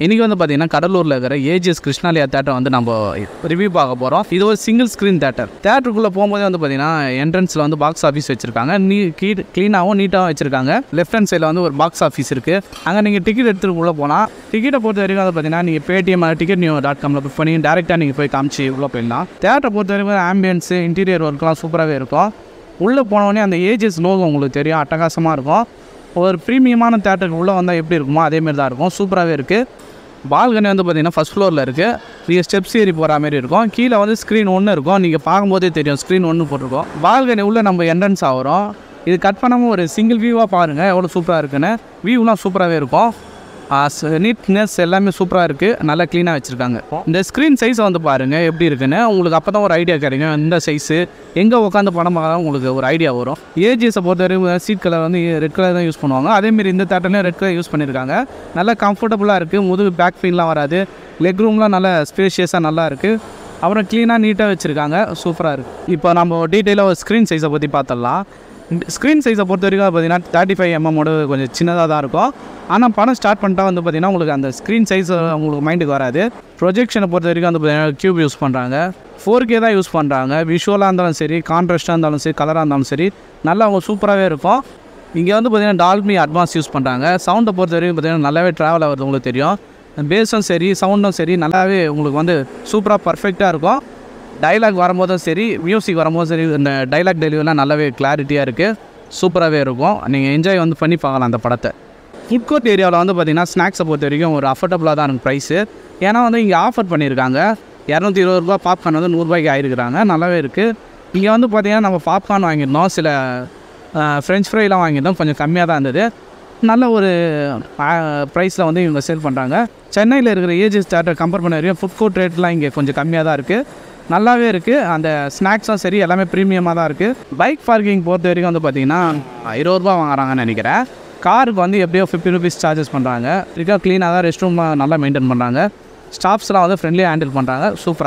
இன்றைக்கி வந்து பார்த்திங்கன்னா கடலூரில் இருக்கிற ஏஜிஎஸ் கிருஷ்ணாலயா தேட்டர் வந்து நம்ம ரிவ்யூ பார்க்க போகிறோம். இது ஒரு சிங்கிள் ஸ்க்ரீன் தேட்டர். தேட்டருக்குள்ளே போகும்போதே வந்து பார்த்திங்கன்னா என்ட்ரன்ஸில் வந்து பாக்ஸ் ஆஃபீஸ் வச்சுருக்காங்க. க்ளீனாகவும் நீட்டாகவும் வச்சுருக்காங்க. லெஃப்ட் ஹேண்ட் சைடில் வந்து ஒரு பாக்ஸ் ஆஃபீஸ் இருக்குது. அங்கே நீங்கள் டிக்கெட் எடுத்துகிட்டு உள்ளே போனால் டிக்கெட்டை பொறுத்த வரைக்கும் வந்து பார்த்திங்கன்னா நீங்கள் பேடிஎம் ticketnew.com புக் பண்ணி டேரெக்டாக நீங்கள் போய் காமிச்சு உள்ளே போயிடலாம். தேட்டரை பொறுத்த வரைக்கும் ஆம்பியன்ஸு இன்டீரியர் ஒர்க்லாம் சூப்பராகவே இருக்கும். உள்ளே போனோடனே அந்த ஏஜிஎஸ் லோகோ உங்களுக்கு தெரியும், அட்டகாசமாக இருக்கும். ஒரு ப்ரீமியமான தேட்டருக்கு உள்ளே வந்தால் எப்படி இருக்குமோ அதேமாரி தான் இருக்கும். சூப்பராகவே இருக்குது. பால்கனி வந்து பார்த்திங்கன்னா ஃபஸ்ட் ஃப்ளோரில் இருக்குது. நீங்கள் ஸ்டெப்ஸ் ஏறி போகிற மாதிரி இருக்கும். கீழே வந்து ஸ்க்ரீன் 1 இருக்கும். நீங்கள் பார்க்கும்போதே தெரியும் ஸ்க்ரீன் 1 போட்டிருக்கோம். பால்கனி உள்ளே நம்ம என்ட்ரன்ஸ் ஆகிறோம். இது கட் பண்ணாமல் ஒரு சிங்கிள் வியூவாக பாருங்கள் எவ்வளோ சூப்பராக இருக்குன்னு. வியூலாம் சூப்பராகவே இருக்கும். நீட்னஸ் எல்லாமே சூப்பராக இருக்குது. நல்லா க்ளீனாக வச்சுருக்காங்க. இந்த ஸ்க்ரீன் சைஸை வந்து பாருங்கள் எப்படி இருக்குன்னு. உங்களுக்கு அப்போ தான் ஒரு ஐடியா கிடைக்கும். இந்த சைஸு எங்கே உட்காந்து படம் பார்க்கலாம் உங்களுக்கு ஒரு ஐடியா வரும். ஏஜிஎஸை பொறுத்த வரைக்கும் சீட் கலர் வந்து ரெட் கலர் தான் யூஸ் பண்ணுவாங்க. அதேமாரி இந்த தேட்டர்லேயும் ரெட் கலர் யூஸ் பண்ணியிருக்காங்க. நல்லா கம்ஃபர்டபுளாக இருக்குது. முதுகு பேக் பெயின்லாம் வராது. லெக் ரூம்லாம் நல்லா ஸ்பேஷியஸாக நல்லா இருக்குது. அப்புறம் க்ளீனாக நீட்டாக வச்சுருக்காங்க. சூப்பராக இருக்குது. இப்போ நம்ம டீட்டெயிலாக ஒரு ஸ்க்ரீன் சைஸை பற்றி பார்த்துடலாம். ஸ்க்ரீன் சைஸை பொறுத்த வரைக்கும் பார்த்திங்கன்னா 35mm கொஞ்சம் சின்னதாக தான் இருக்கும். ஆனால் படம் ஸ்டார்ட் பண்ணிட்டா வந்து பார்த்திங்கன்னா உங்களுக்கு அந்த ஸ்க்ரீன் சைஸ் உங்களுக்கு மைண்டுக்கு வராது. ப்ரொஜெக்ஷனை பொறுத்த வரைக்கும் வந்து பார்த்திங்கன்னா க்யூப் யூஸ் பண்ணுறாங்க. 4K தான் யூஸ் பண்ணுறாங்க. விஷுவலாக இருந்தாலும் சரி, கான்ட்ராஸ்ட்டாக இருந்தாலும் சரி, கலராக இருந்தாலும் சரி, நல்லா அவங்க சூப்பராகவே இருக்கும். இங்கே வந்து பார்த்திங்கன்னா டால்பி அட்வான்ஸ் யூஸ் பண்ணுறாங்க. சவுண்டை பொறுத்த வரைக்கும் பார்த்திங்கன்னா நல்லாவே ட்ராவல் ஆகுது உங்களுக்கு தெரியும். பேஸும் சரி, சவுண்டும் சரி, நல்லாவே உங்களுக்கு வந்து சூப்பராக பர்ஃபெக்டாக இருக்கும். டைலாக் வரும்போதும் சரி, மியூசிக் வரும்போதும் சரி, இந்த டைலாக் டெலிவரிலாம் நல்லாவே கிளாரிட்டியாக இருக்குது. சூப்பராகவே இருக்கும். நீங்கள் என்ஜாய் வந்து பண்ணி பார்க்கலாம் அந்த படத்தை. ஃபுட் கோர்ட் ஏரியாவில் வந்து பார்த்திங்கன்னா ஸ்நாக்ஸை பொறுத்த வரைக்கும் ஒரு அஃபோர்டபுளாக தான் இருக்குது ப்ரைஸு. ஏன்னா வந்து இங்கே ஆஃபர் பண்ணியிருக்காங்க. 220 ரூபா பாப்கார்ன் வந்து 100 ரூபாய்க்கு ஆகிருக்கிறாங்க. நல்லாவே இருக்குது. இங்கே வந்து பார்த்திங்கன்னா நம்ம பாப்கார்ன் வாங்கியிருந்தோம், சில ஃப்ரெஞ்ச் ஃப்ரைலாம் வாங்கியிருந்தோம். கொஞ்சம் கம்மியாக தான் இருந்தது. நல்ல ஒரு ப்ரைஸில் வந்து இவங்க சேல் பண்ணுறாங்க. சென்னையில் இருக்கிற ஏஜிஎஸ் தேட்டர் கம்பேர் பண்ண வரைக்கும் ஃபுட் கோர்ட் ரேட்லாம் இங்கே கொஞ்சம் கம்மியாக தான் இருக்குது. நல்லாவே இருக்குது. அந்த ஸ்நாக்ஸும் சரி எல்லாமே ப்ரீமியமாக தான் இருக்குது. பைக் பார்க்கிங் பொறுத்த வரைக்கும் வந்து பார்த்திங்கன்னா 20 ரூபா வாங்குறாங்கன்னு நினைக்கிறேன். காருக்கு வந்து எப்படியோ 50 ரூபீஸ் சார்ஜஸ் பண்ணுறாங்க. க்ளீனாக தான் ரெஸ்ட் ரூம் நல்லா மெயின்டைன் பண்ணுறாங்க. ஸ்டாஃப்ஸ்லாம் வந்து ஃப்ரெண்ட்லியாக ஹேண்டில் பண்ணுறாங்க. சூப்பராக